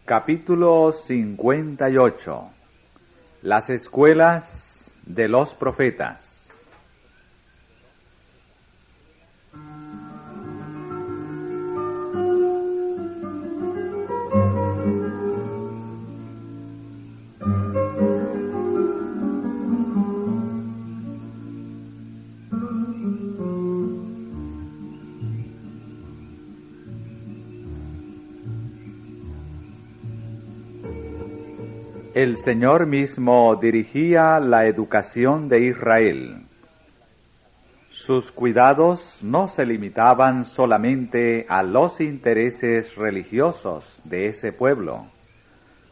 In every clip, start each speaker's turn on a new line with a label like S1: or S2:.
S1: Capítulo 58. Las escuelas de los profetas. El Señor mismo dirigía la educación de Israel. Sus cuidados no se limitaban solamente a los intereses religiosos de ese pueblo.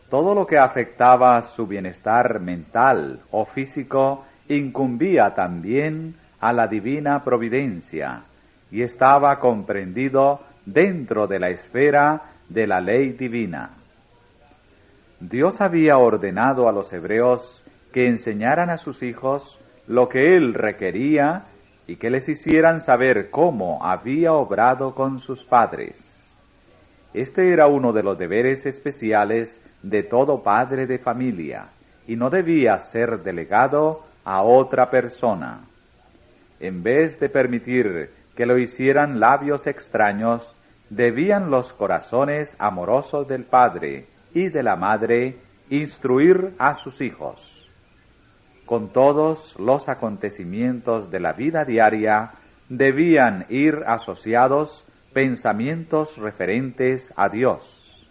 S1: Todo lo que afectaba su bienestar mental o físico incumbía también a la divina providencia y estaba comprendido dentro de la esfera de la ley divina. Dios había ordenado a los hebreos que enseñaran a sus hijos lo que Él requería y que les hicieran saber cómo había obrado con sus padres. Este era uno de los deberes especiales de todo padre de familia y no debía ser delegado a otra persona. En vez de permitir que lo hicieran labios extraños, debían los corazones amorosos del padre y de la madre instruir a sus hijos. Con todos los acontecimientos de la vida diaria debían ir asociados pensamientos referentes a Dios.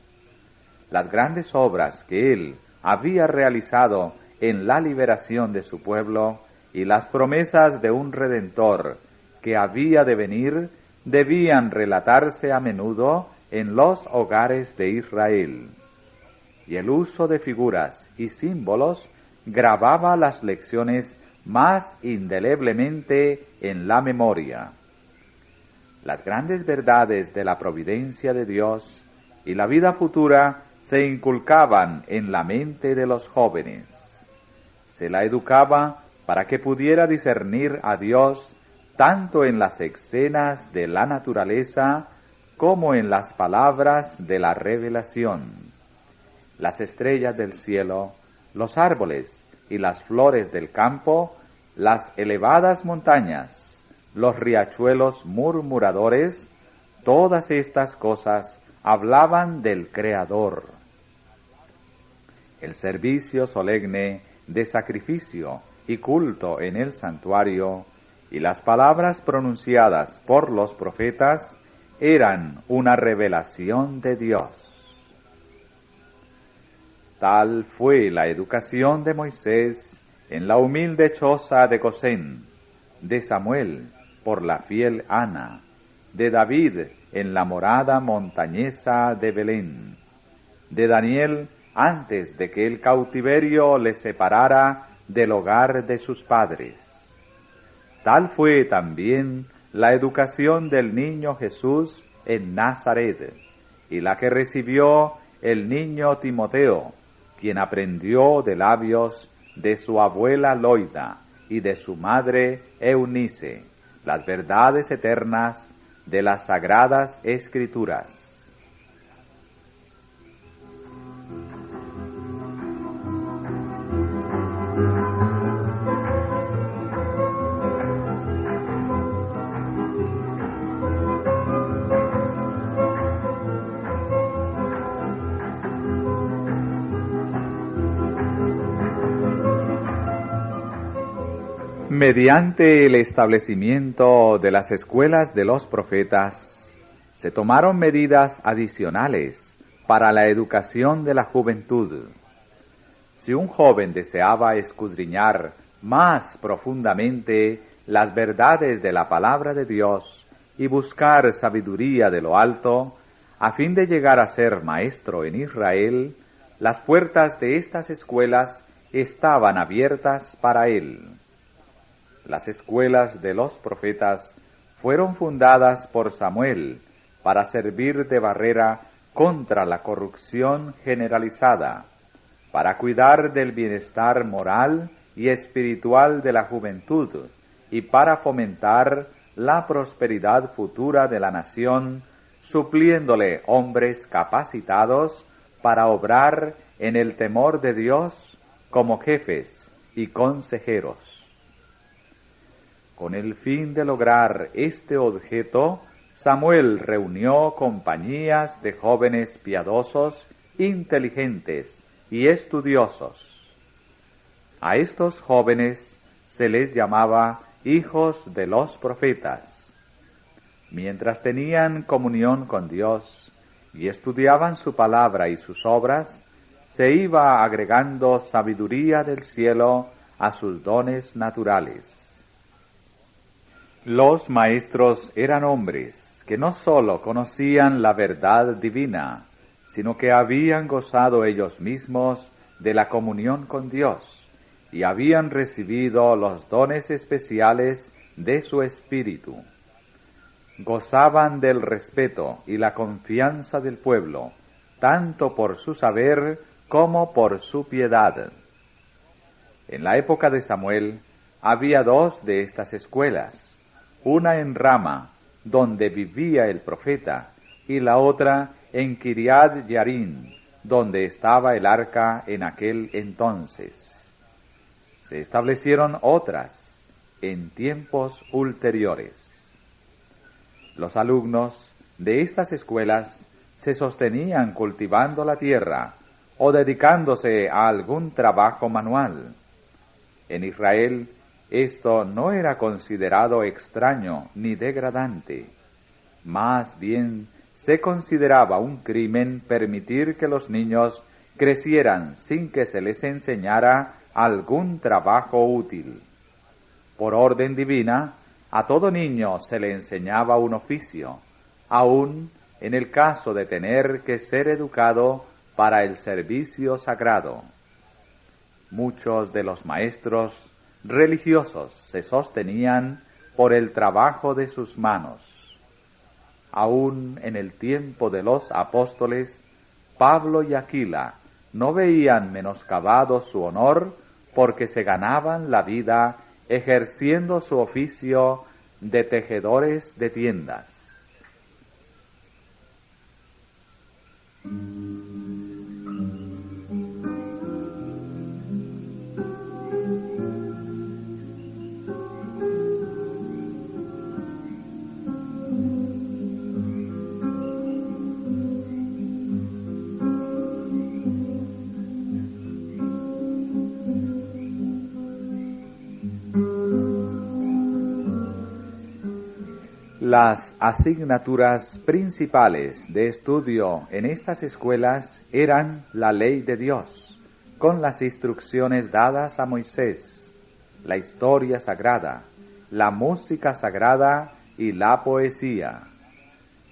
S1: Las grandes obras que Él había realizado en la liberación de su pueblo y las promesas de un Redentor que había de venir debían relatarse a menudo en los hogares de Israel. Y el uso de figuras y símbolos grababa las lecciones más indeleblemente en la memoria. Las grandes verdades de la providencia de Dios y la vida futura se inculcaban en la mente de los jóvenes. Se la educaba para que pudiera discernir a Dios tanto en las escenas de la naturaleza como en las palabras de la revelación. Las estrellas del cielo, los árboles y las flores del campo, las elevadas montañas, los riachuelos murmuradores, todas estas cosas hablaban del Creador. El servicio solemne de sacrificio y culto en el santuario y las palabras pronunciadas por los profetas eran una revelación de Dios. Tal fue la educación de Moisés en la humilde choza de Gosén, de Samuel por la fiel Ana, de David en la morada montañesa de Belén, de Daniel antes de que el cautiverio le separara del hogar de sus padres. Tal fue también la educación del niño Jesús en Nazaret, y la que recibió el niño Timoteo, quien aprendió de labios de su abuela Loida y de su madre Eunice las verdades eternas de las sagradas Escrituras. Mediante el establecimiento de las escuelas de los profetas, se tomaron medidas adicionales para la educación de la juventud. Si un joven deseaba escudriñar más profundamente las verdades de la palabra de Dios y buscar sabiduría de lo alto, a fin de llegar a ser maestro en Israel, las puertas de estas escuelas estaban abiertas para él. Las escuelas de los profetas fueron fundadas por Samuel para servir de barrera contra la corrupción generalizada, para cuidar del bienestar moral y espiritual de la juventud y para fomentar la prosperidad futura de la nación, supliéndole hombres capacitados para obrar en el temor de Dios como jefes y consejeros. Con el fin de lograr este objeto, Samuel reunió compañías de jóvenes piadosos, inteligentes y estudiosos. A estos jóvenes se les llamaba hijos de los profetas. Mientras tenían comunión con Dios y estudiaban su palabra y sus obras, se iba agregando sabiduría del cielo a sus dones naturales. Los maestros eran hombres que no sólo conocían la verdad divina, sino que habían gozado ellos mismos de la comunión con Dios y habían recibido los dones especiales de su espíritu. Gozaban del respeto y la confianza del pueblo, tanto por su saber como por su piedad. En la época de Samuel había dos de estas escuelas, una en Rama, donde vivía el profeta, y la otra en Kiriat Yarim, donde estaba el arca en aquel entonces. Se establecieron otras en tiempos ulteriores. Los alumnos de estas escuelas se sostenían cultivando la tierra o dedicándose a algún trabajo manual. En Israel, esto no era considerado extraño ni degradante. Más bien, se consideraba un crimen permitir que los niños crecieran sin que se les enseñara algún trabajo útil. Por orden divina, a todo niño se le enseñaba un oficio, aun en el caso de tener que ser educado para el servicio sagrado. Muchos de los maestros religiosos se sostenían por el trabajo de sus manos. Aún en el tiempo de los apóstoles, Pablo y Aquila no veían menoscabado su honor porque se ganaban la vida ejerciendo su oficio de tejedores de tiendas. Las asignaturas principales de estudio en estas escuelas eran la ley de Dios, con las instrucciones dadas a Moisés, la historia sagrada, la música sagrada y la poesía.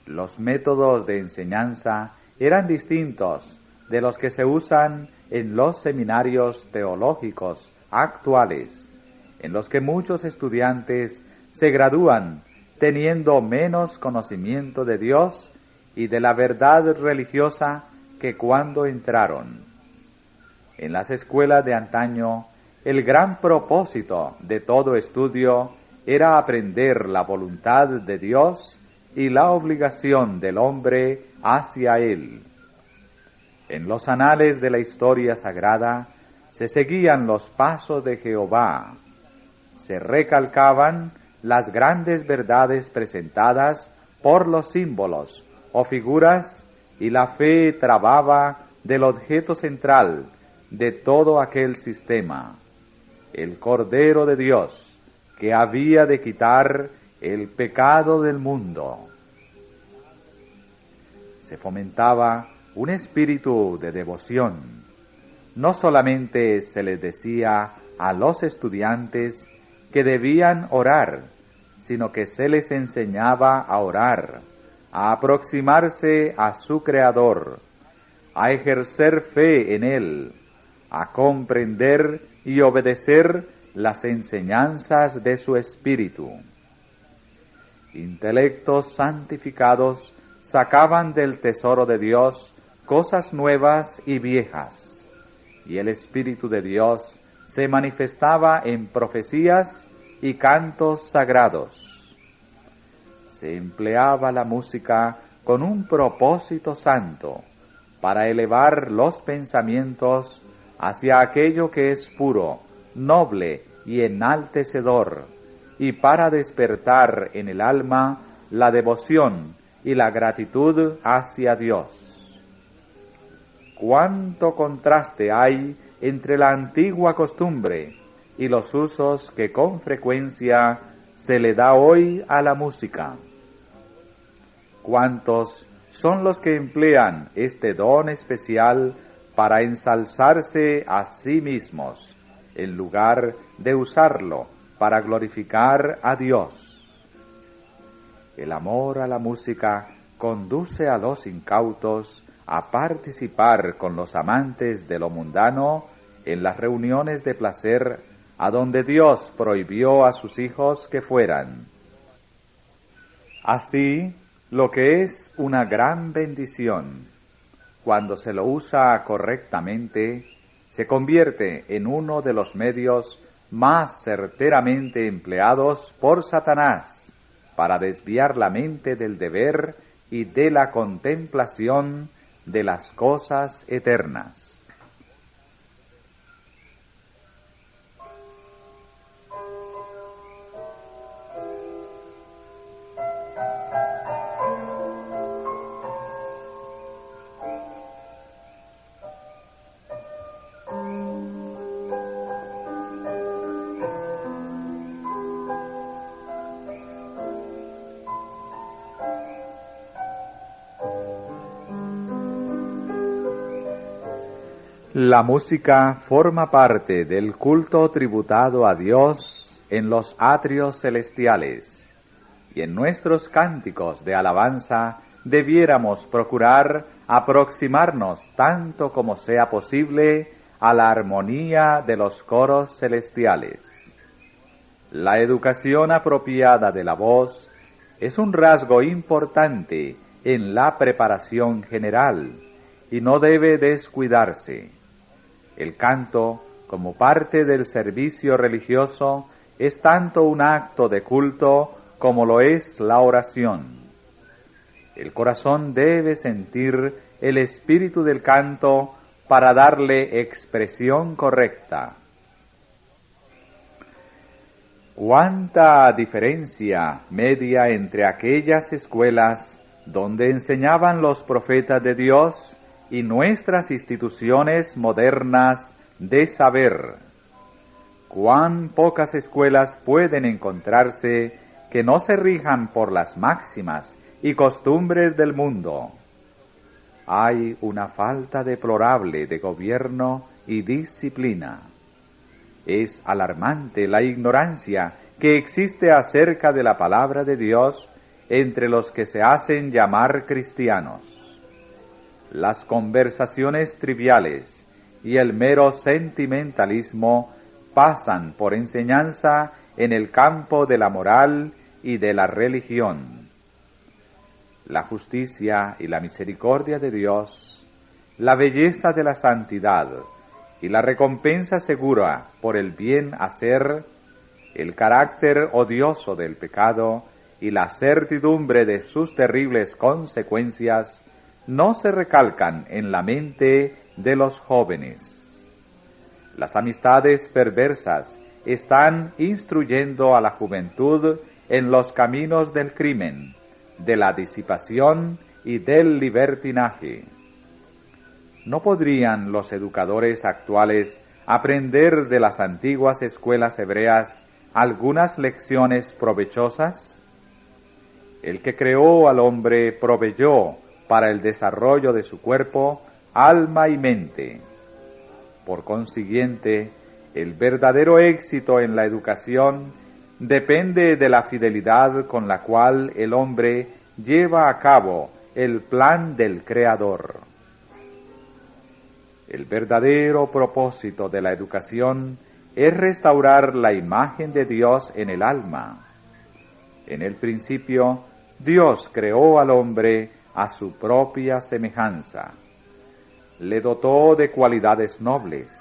S1: Los métodos de enseñanza eran distintos de los que se usan en los seminarios teológicos actuales, en los que muchos estudiantes se gradúan teniendo menos conocimiento de Dios y de la verdad religiosa que cuando entraron. En las escuelas de antaño, el gran propósito de todo estudio era aprender la voluntad de Dios y la obligación del hombre hacia Él. En los anales de la historia sagrada se seguían los pasos de Jehová, se recalcaban las grandes verdades presentadas por los símbolos o figuras y la fe trababa del objeto central de todo aquel sistema, el Cordero de Dios, que había de quitar el pecado del mundo. Se fomentaba un espíritu de devoción. No solamente se les decía a los estudiantes que debían orar, sino que se les enseñaba a orar, a aproximarse a su Creador, a ejercer fe en Él, a comprender y obedecer las enseñanzas de su Espíritu. Intelectos santificados sacaban del tesoro de Dios cosas nuevas y viejas, y el Espíritu de Dios se manifestaba en profecías y cantos sagrados. Se empleaba la música con un propósito santo, para elevar los pensamientos hacia aquello que es puro, noble y enaltecedor, y para despertar en el alma la devoción y la gratitud hacia Dios. Cuánto contraste hay entre la antigua costumbre y los usos que con frecuencia se le da hoy a la música. Cuántos son los que emplean este don especial para ensalzarse a sí mismos, en lugar de usarlo para glorificar a Dios. El amor a la música conduce a los incautos a participar con los amantes de lo mundano en las reuniones de placer a donde Dios prohibió a sus hijos que fueran. Así, lo que es una gran bendición, cuando se lo usa correctamente, se convierte en uno de los medios más certeramente empleados por Satanás para desviar la mente del deber y de la contemplación de las cosas eternas. La música forma parte del culto tributado a Dios en los atrios celestiales, y en nuestros cánticos de alabanza debiéramos procurar aproximarnos tanto como sea posible a la armonía de los coros celestiales. La educación apropiada de la voz es un rasgo importante en la preparación general y no debe descuidarse. El canto, como parte del servicio religioso, es tanto un acto de culto como lo es la oración. El corazón debe sentir el espíritu del canto para darle expresión correcta. ¡Cuánta diferencia media entre aquellas escuelas donde enseñaban los profetas de Dios y nuestras instituciones modernas de saber! Cuán pocas escuelas pueden encontrarse que no se rijan por las máximas y costumbres del mundo. Hay una falta deplorable de gobierno y disciplina. Es alarmante la ignorancia que existe acerca de la palabra de Dios entre los que se hacen llamar cristianos. Las conversaciones triviales y el mero sentimentalismo pasan por enseñanza en el campo de la moral y de la religión. La justicia y la misericordia de Dios, la belleza de la santidad y la recompensa segura por el bien hacer, el carácter odioso del pecado y la certidumbre de sus terribles consecuencias no se recalcan en la mente de los jóvenes. Las amistades perversas están instruyendo a la juventud en los caminos del crimen, de la disipación y del libertinaje. ¿No podrían los educadores actuales aprender de las antiguas escuelas hebreas algunas lecciones provechosas? El que creó al hombre proveyó para el desarrollo de su cuerpo, alma y mente. Por consiguiente, el verdadero éxito en la educación depende de la fidelidad con la cual el hombre lleva a cabo el plan del Creador. El verdadero propósito de la educación es restaurar la imagen de Dios en el alma. En el principio, Dios creó al hombre a su propia semejanza. Le dotó de cualidades nobles.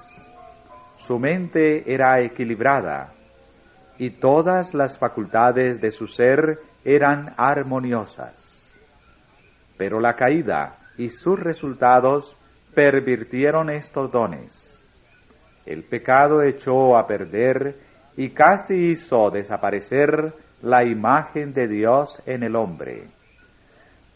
S1: Su mente era equilibrada y todas las facultades de su ser eran armoniosas. Pero la caída y sus resultados pervirtieron estos dones. El pecado echó a perder y casi hizo desaparecer la imagen de Dios en el hombre.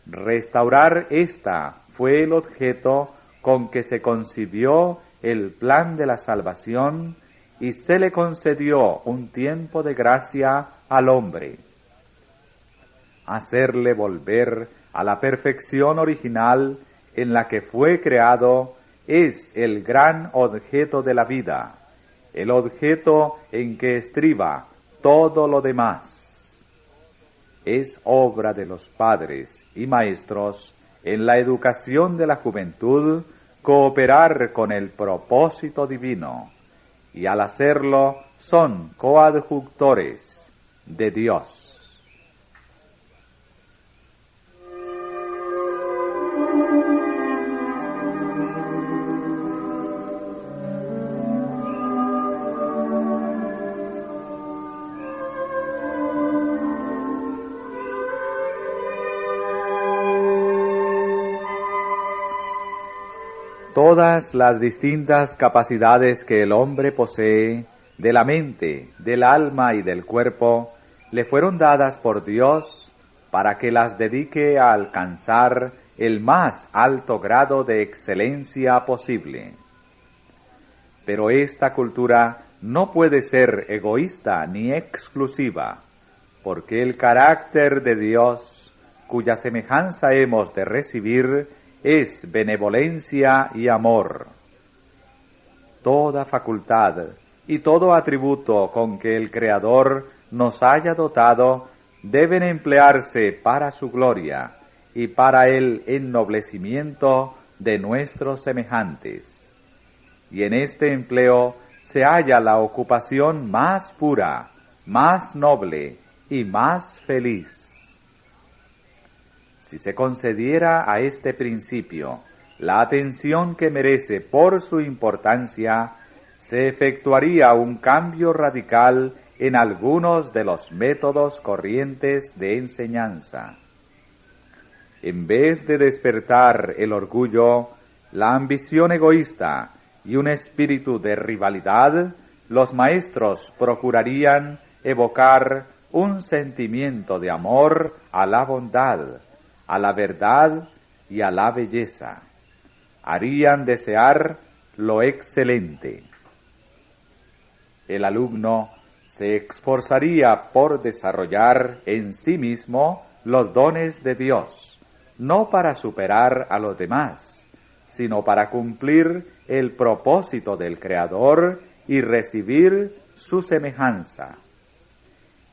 S1: Restaurar esta fue el objeto con que se concibió el plan de la salvación y se le concedió un tiempo de gracia al hombre. Hacerle volver a la perfección original en la que fue creado es el gran objeto de la vida, el objeto en que estriba todo lo demás. Es obra de los padres y maestros en la educación de la juventud cooperar con el propósito divino, y al hacerlo son coadjutores de Dios. Todas las distintas capacidades que el hombre posee, de la mente, del alma y del cuerpo, le fueron dadas por Dios para que las dedique a alcanzar el más alto grado de excelencia posible. Pero esta cultura no puede ser egoísta ni exclusiva, porque el carácter de Dios, cuya semejanza hemos de recibir, es benevolencia y amor. Toda facultad y todo atributo con que el Creador nos haya dotado deben emplearse para su gloria y para el ennoblecimiento de nuestros semejantes. Y en este empleo se halla la ocupación más pura, más noble y más feliz. Si se concediera a este principio la atención que merece por su importancia, se efectuaría un cambio radical en algunos de los métodos corrientes de enseñanza. En vez de despertar el orgullo, la ambición egoísta y un espíritu de rivalidad, los maestros procurarían evocar un sentimiento de amor a la bondad, a la verdad y a la belleza. Harían desear lo excelente. El alumno se esforzaría por desarrollar en sí mismo los dones de Dios, no para superar a los demás, sino para cumplir el propósito del Creador y recibir su semejanza.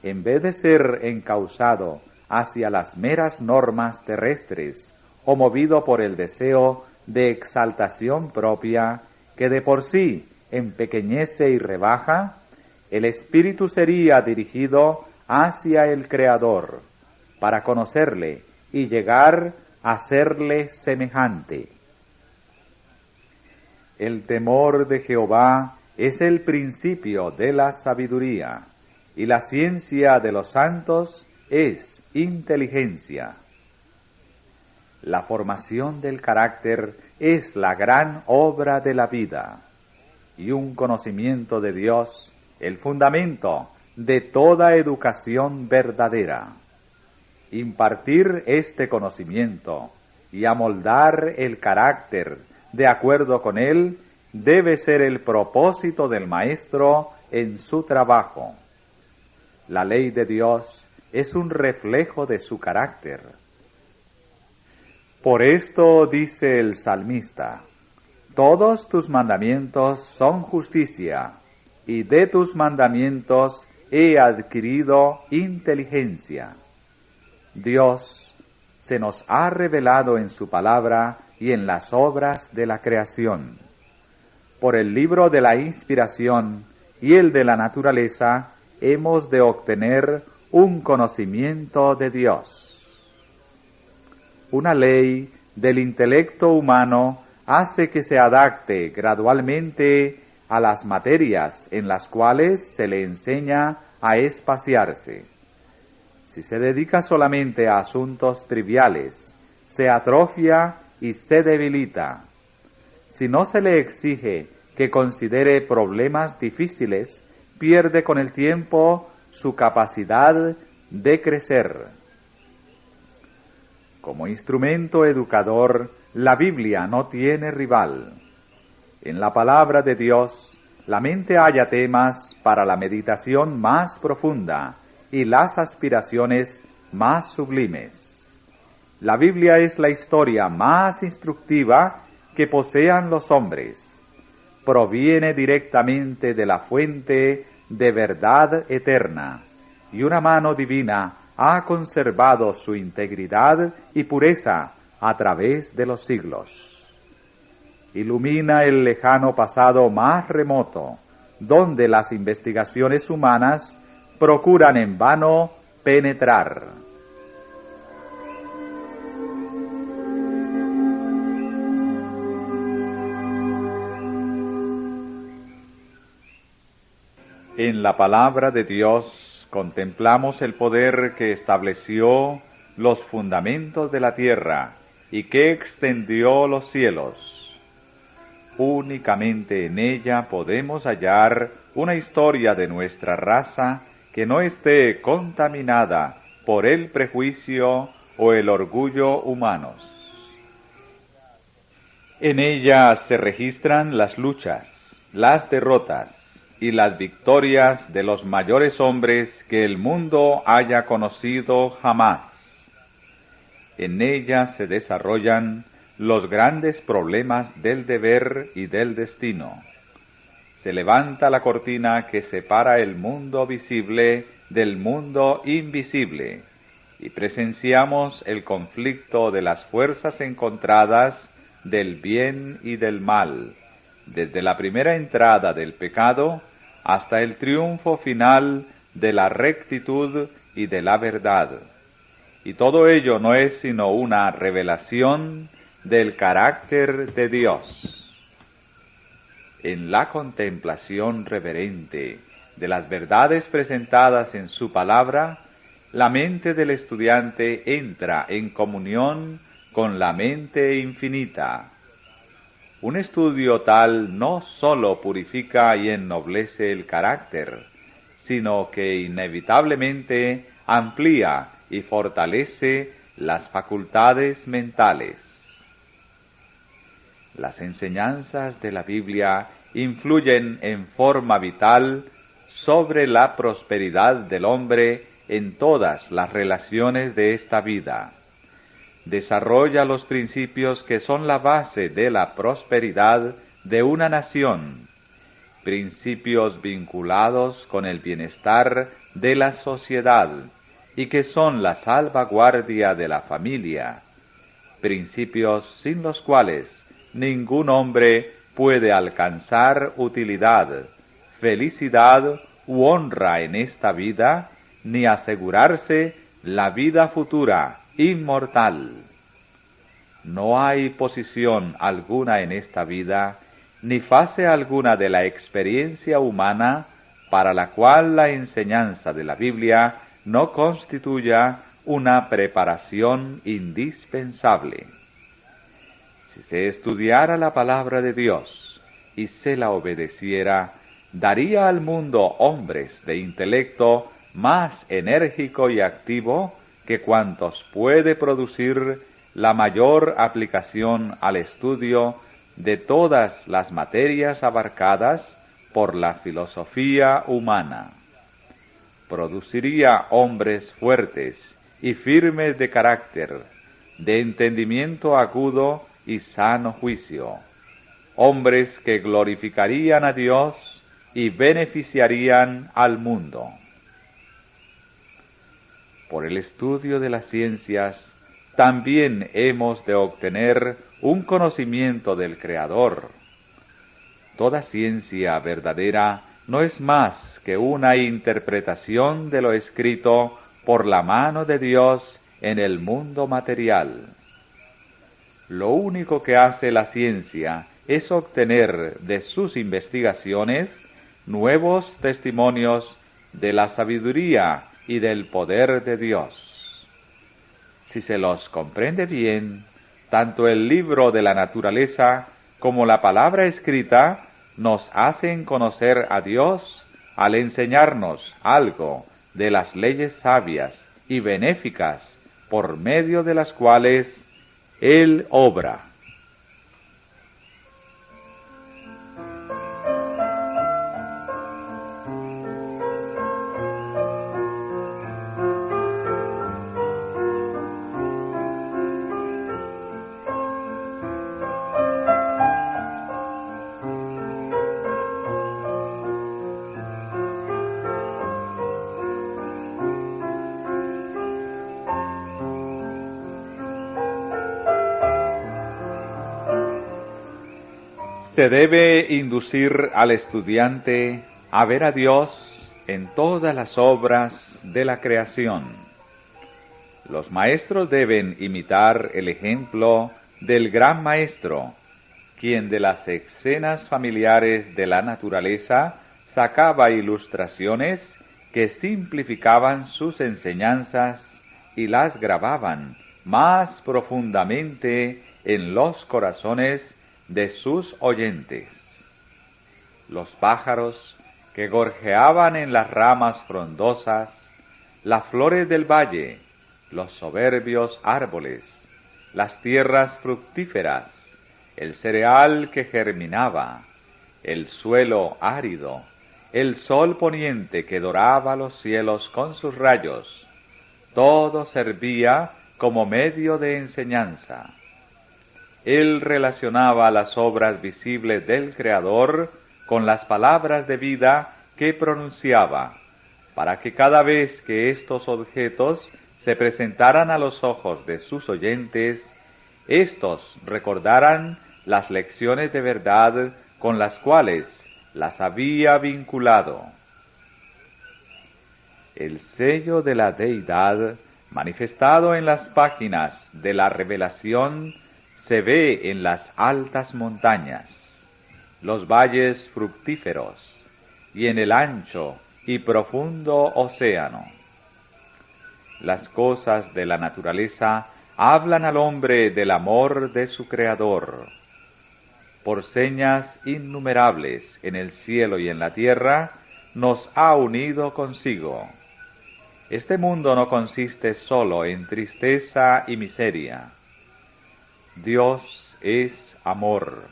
S1: En vez de ser encauzado hacia las meras normas terrestres o movido por el deseo de exaltación propia que de por sí empequeñece y rebaja, el espíritu sería dirigido hacia el Creador para conocerle y llegar a serle semejante. El temor de Jehová es el principio de la sabiduría, y la ciencia de los santos es inteligencia. La formación del carácter es la gran obra de la vida, y un conocimiento de Dios, el fundamento de toda educación verdadera. Impartir este conocimiento y amoldar el carácter de acuerdo con él debe ser el propósito del maestro en su trabajo. La ley de Dios es un reflejo de su carácter. Por esto dice el salmista: todos tus mandamientos son justicia, y de tus mandamientos he adquirido inteligencia. Dios se nos ha revelado en su palabra y en las obras de la creación. Por el libro de la inspiración y el de la naturaleza hemos de obtener un conocimiento de Dios. Una ley del intelecto humano hace que se adapte gradualmente a las materias en las cuales se le enseña a espaciarse. Si se dedica solamente a asuntos triviales, se atrofia y se debilita. Si no se le exige que considere problemas difíciles, pierde con el tiempo su capacidad de crecer. Como instrumento educador, la Biblia no tiene rival. En la palabra de Dios, la mente halla temas para la meditación más profunda y las aspiraciones más sublimes. La Biblia es la historia más instructiva que posean los hombres. Proviene directamente de la fuente de verdad eterna, y una mano divina ha conservado su integridad y pureza a través de los siglos. Ilumina el lejano pasado más remoto, donde las investigaciones humanas procuran en vano penetrar. En la palabra de Dios contemplamos el poder que estableció los fundamentos de la tierra y que extendió los cielos. Únicamente en ella podemos hallar una historia de nuestra raza que no esté contaminada por el prejuicio o el orgullo humanos. En ella se registran las luchas, las derrotas y las victorias de los mayores hombres que el mundo haya conocido jamás. En ella se desarrollan los grandes problemas del deber y del destino. Se levanta la cortina que separa el mundo visible del mundo invisible, y presenciamos el conflicto de las fuerzas encontradas del bien y del mal, desde la primera entrada del pecado hasta el triunfo final de la rectitud y de la verdad. Y todo ello no es sino una revelación del carácter de Dios. En la contemplación reverente de las verdades presentadas en su palabra, la mente del estudiante entra en comunión con la mente infinita. Un estudio tal no sólo purifica y ennoblece el carácter, sino que inevitablemente amplía y fortalece las facultades mentales. Las enseñanzas de la Biblia influyen en forma vital sobre la prosperidad del hombre en todas las relaciones de esta vida. Desarrolla los principios que son la base de la prosperidad de una nación, principios vinculados con el bienestar de la sociedad y que son la salvaguardia de la familia, principios sin los cuales ningún hombre puede alcanzar utilidad, felicidad u honra en esta vida, ni asegurarse la vida futura inmortal. No hay posición alguna en esta vida, ni fase alguna de la experiencia humana para la cual la enseñanza de la Biblia no constituya una preparación indispensable. Si se estudiara la palabra de Dios y se la obedeciera, daría al mundo hombres de intelecto más enérgico y activo que cuantos puede producir la mayor aplicación al estudio de todas las materias abarcadas por la filosofía humana. Produciría hombres fuertes y firmes de carácter, de entendimiento agudo y sano juicio, hombres que glorificarían a Dios y beneficiarían al mundo. Por el estudio de las ciencias, también hemos de obtener un conocimiento del Creador. Toda ciencia verdadera no es más que una interpretación de lo escrito por la mano de Dios en el mundo material. Lo único que hace la ciencia es obtener de sus investigaciones nuevos testimonios de la sabiduría y del poder de Dios. Si se los comprende bien, Tanto el libro de la naturaleza como la palabra escrita nos hacen conocer a Dios al enseñarnos algo de las leyes sabias y benéficas por medio de las cuales Él obra. Se debe inducir al estudiante a ver a Dios en todas las obras de la creación. Los maestros deben imitar el ejemplo del gran maestro, quien de las escenas familiares de la naturaleza sacaba ilustraciones que simplificaban sus enseñanzas y las grababan más profundamente en los corazones de sus oyentes. Los pájaros que gorjeaban en las ramas frondosas, las flores del valle, los soberbios árboles, las tierras fructíferas, el cereal que germinaba, el suelo árido, el sol poniente que doraba los cielos con sus rayos, todo servía como medio de enseñanza. Él relacionaba las obras visibles del Creador con las palabras de vida que pronunciaba, para que cada vez que estos objetos se presentaran a los ojos de sus oyentes, éstos recordaran las lecciones de verdad con las cuales las había vinculado. El sello de la Deidad, manifestado en las páginas de la revelación, se ve en las altas montañas, los valles fructíferos y en el ancho y profundo océano. Las cosas de la naturaleza hablan al hombre del amor de su Creador. Por señas innumerables en el cielo y en la tierra, nos ha unido consigo. Este mundo no consiste solo en tristeza y miseria. Dios es amor.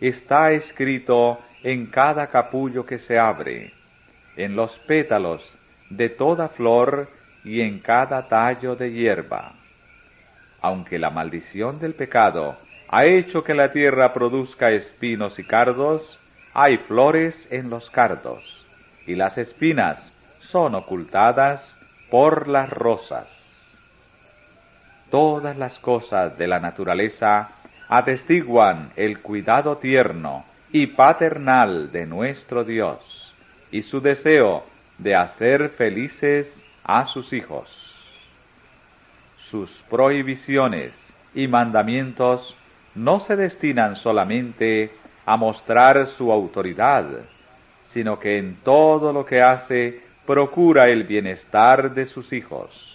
S1: Está escrito en cada capullo que se abre, en los pétalos de toda flor y en cada tallo de hierba. Aunque la maldición del pecado ha hecho que la tierra produzca espinos y cardos, hay flores en los cardos, y las espinas son ocultadas por las rosas. Todas las cosas de la naturaleza atestiguan el cuidado tierno y paternal de nuestro Dios, y su deseo de hacer felices a sus hijos. Sus prohibiciones y mandamientos no se destinan solamente a mostrar su autoridad, sino que en todo lo que hace procura el bienestar de sus hijos.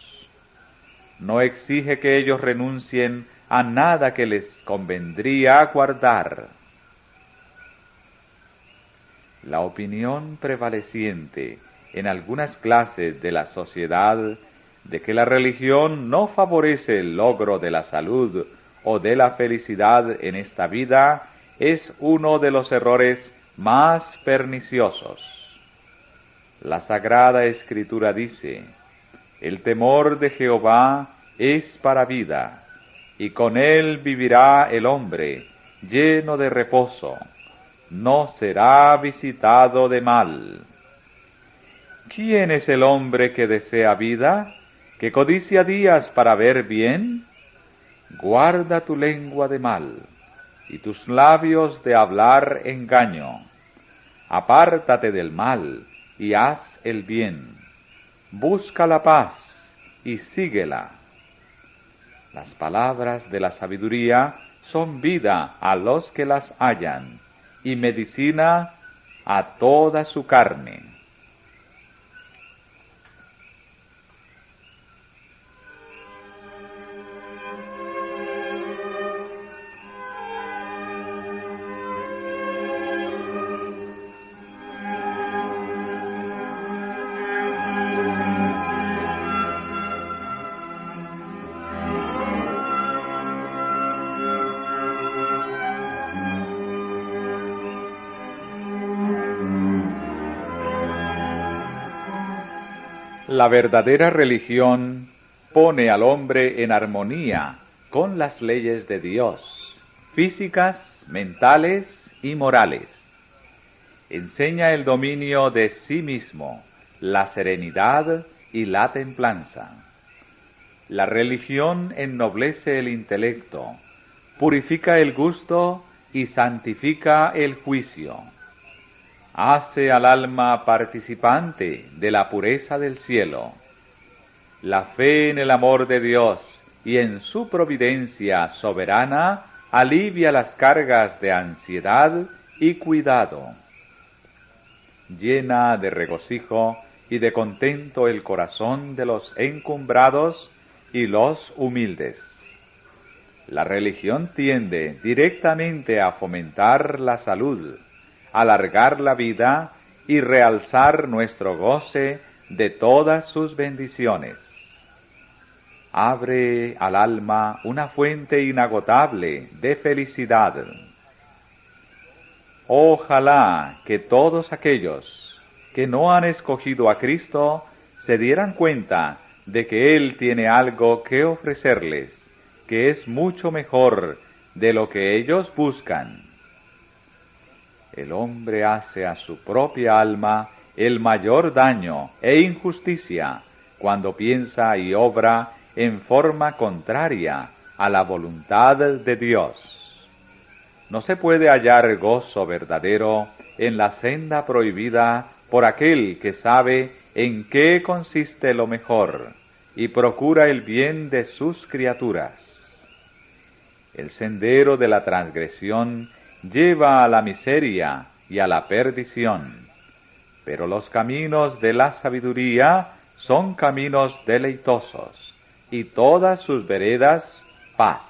S1: No exige que ellos renuncien a nada que les convendría guardar. La opinión prevaleciente en algunas clases de la sociedad de que la religión no favorece el logro de la salud o de la felicidad en esta vida es uno de los errores más perniciosos. La Sagrada Escritura dice: el temor de Jehová es para vida, y con él vivirá el hombre, lleno de reposo, no será visitado de mal. ¿Quién es el hombre que desea vida, que codicia días para ver bien? Guarda tu lengua de mal, y tus labios de hablar engaño. Apártate del mal, y haz el bien. Busca la paz, y síguela. Las palabras de la sabiduría son vida a los que las hallan, y medicina a toda su carne. La verdadera religión pone al hombre en armonía con las leyes de Dios, físicas, mentales y morales. Enseña el dominio de sí mismo, la serenidad y la templanza. La religión ennoblece el intelecto, purifica el gusto y santifica el juicio. Hace al alma participante de la pureza del cielo. La fe en el amor de Dios y en su providencia soberana alivia las cargas de ansiedad y cuidado. Llena de regocijo y de contento el corazón de los encumbrados y los humildes. La religión tiende directamente a fomentar la salud, alargar la vida y realzar nuestro goce de todas sus bendiciones. Abre al alma una fuente inagotable de felicidad. Ojalá que todos aquellos que no han escogido a Cristo se dieran cuenta de que Él tiene algo que ofrecerles, que es mucho mejor de lo que ellos buscan. El hombre hace a su propia alma el mayor daño e injusticia cuando piensa y obra en forma contraria a la voluntad de Dios. No se puede hallar gozo verdadero en la senda prohibida por aquel que sabe en qué consiste lo mejor y procura el bien de sus criaturas. El sendero de la transgresión lleva a la miseria y a la perdición, pero los caminos de la sabiduría son caminos deleitosos, y todas sus veredas paz.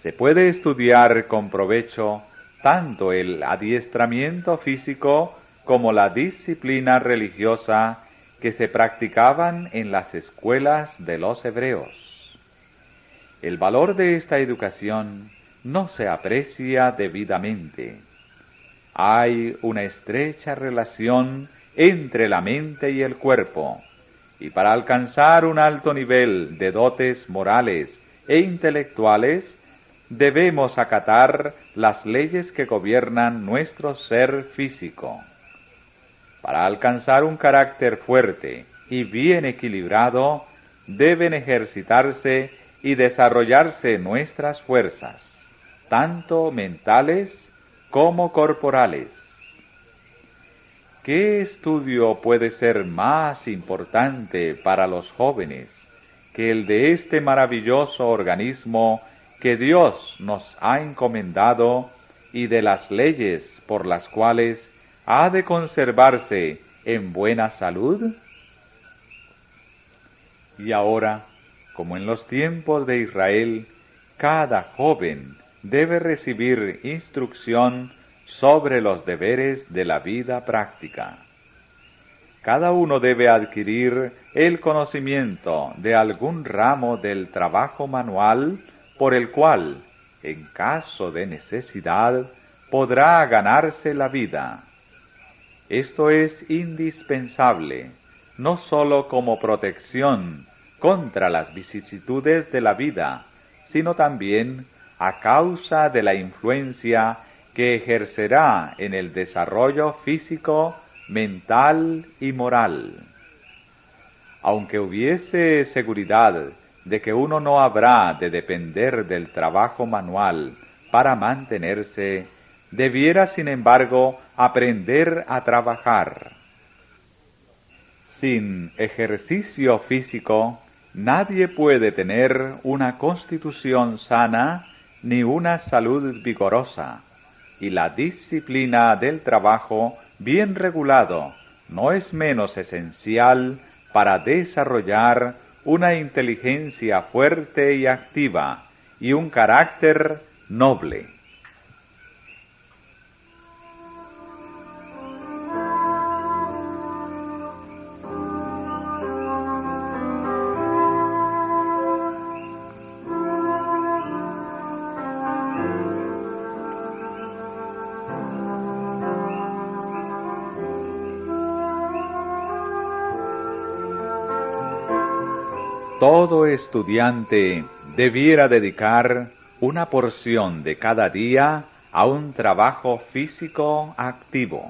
S1: Se puede estudiar con provecho tanto el adiestramiento físico como la disciplina religiosa que se practicaban en las escuelas de los hebreos. El valor de esta educación no se aprecia debidamente. Hay una estrecha relación entre la mente y el cuerpo, y para alcanzar un alto nivel de dotes morales e intelectuales, debemos acatar las leyes que gobiernan nuestro ser físico. Para alcanzar un carácter fuerte y bien equilibrado, deben ejercitarse y desarrollarse nuestras fuerzas, tanto mentales como corporales. ¿Qué estudio puede ser más importante para los jóvenes que el de este maravilloso organismo que Dios nos ha encomendado y de las leyes por las cuales ha de conservarse en buena salud? Y ahora, como en los tiempos de Israel, cada joven debe recibir instrucción sobre los deberes de la vida práctica. Cada uno debe adquirir el conocimiento de algún ramo del trabajo manual por el cual, en caso de necesidad, podrá ganarse la vida. Esto es indispensable, no sólo como protección contra las vicisitudes de la vida, sino también a causa de la influencia que ejercerá en el desarrollo físico, mental y moral. Aunque hubiese seguridad de que uno no habrá de depender del trabajo manual para mantenerse, debiera, sin embargo, aprender a trabajar. Sin ejercicio físico, nadie puede tener una constitución sana ni una salud vigorosa, y la disciplina del trabajo bien regulado no es menos esencial para desarrollar una inteligencia fuerte y activa y un carácter noble. todo estudiante debiera dedicar una porción de cada día a un trabajo físico activo.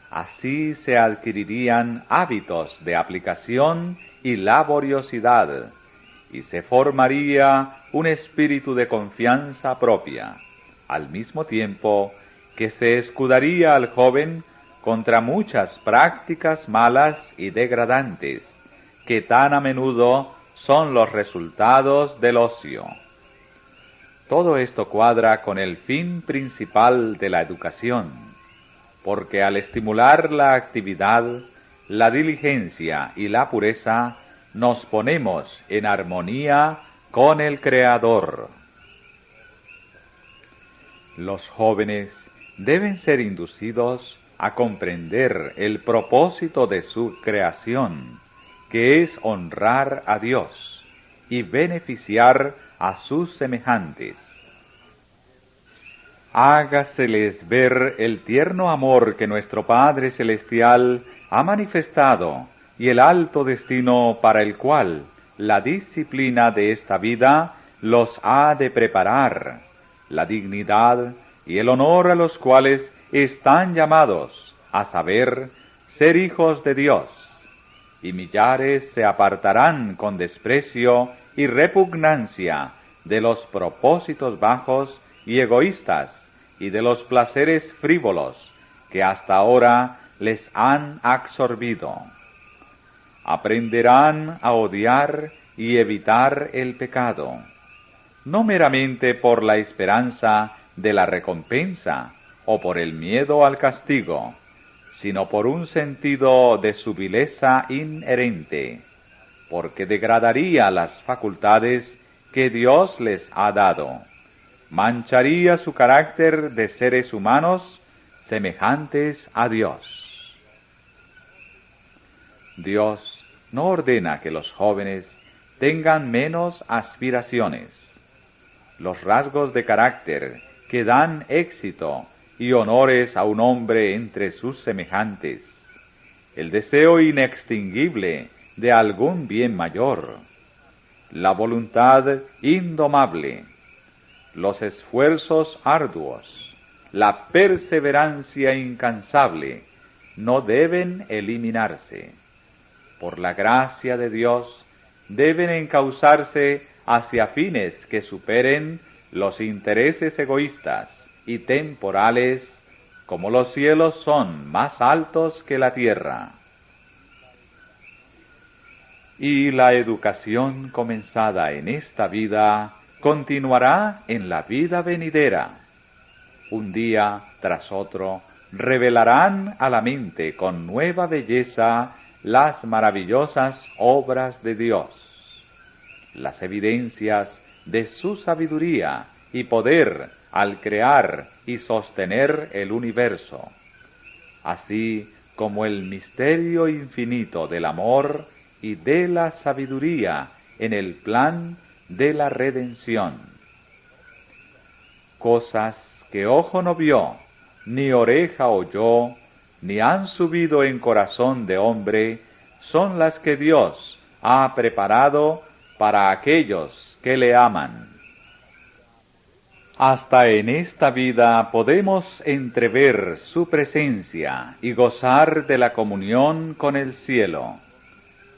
S1: Así se adquirirían hábitos de aplicación y laboriosidad, y se formaría un espíritu de confianza propia, al mismo tiempo que se escudaría al joven contra muchas prácticas malas y degradantes, que tan a menudo son los resultados del ocio. Todo esto cuadra con el fin principal de la educación, porque al estimular la actividad, la diligencia y la pureza, nos ponemos en armonía con el Creador. Los jóvenes deben ser inducidos a comprender el propósito de su creación, que es honrar a Dios y beneficiar a sus semejantes. Hágaseles ver el tierno amor que nuestro Padre Celestial ha manifestado y el alto destino para el cual la disciplina de esta vida los ha de preparar, la dignidad y el honor a los cuales están llamados, a saber, ser hijos de Dios, y millares se apartarán con desprecio y repugnancia de los propósitos bajos y egoístas y de los placeres frívolos que hasta ahora les han absorbido. Aprenderán a odiar y evitar el pecado, no meramente por la esperanza de la recompensa o por el miedo al castigo, sino por un sentido de su vileza inherente, porque degradaría las facultades que Dios les ha dado, mancharía su carácter de seres humanos semejantes a Dios. Dios no ordena que los jóvenes tengan menos aspiraciones. Los rasgos de carácter que dan éxito y honores a un hombre entre sus semejantes, el deseo inextinguible de algún bien mayor, la voluntad indomable, los esfuerzos arduos, la perseverancia incansable, no deben eliminarse. Por la gracia de Dios, deben encauzarse hacia fines que superen los intereses egoístas y temporales, como los cielos son más altos que la tierra. Y la educación comenzada en esta vida continuará en la vida venidera. Un día tras otro revelarán a la mente con nueva belleza las maravillosas obras de Dios, las evidencias de su sabiduría y poder al crear y sostener el universo, así como el misterio infinito del amor y de la sabiduría en el plan de la redención. Cosas que ojo no vio, ni oreja oyó, ni han subido en corazón de hombre, son las que Dios ha preparado para aquellos que le aman. Hasta en esta vida podemos entrever su presencia y gozar de la comunión con el cielo,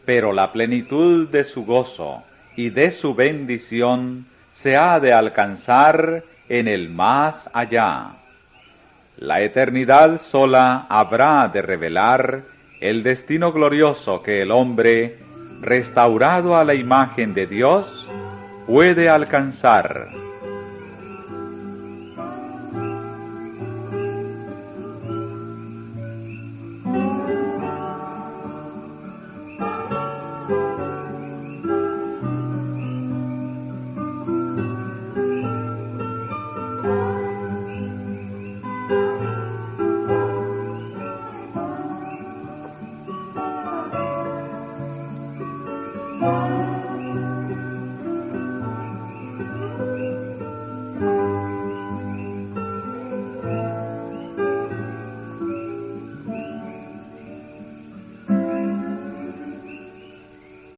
S1: pero la plenitud de su gozo y de su bendición se ha de alcanzar en el más allá. La eternidad sola habrá de revelar el destino glorioso que el hombre, restaurado a la imagen de Dios, puede alcanzar.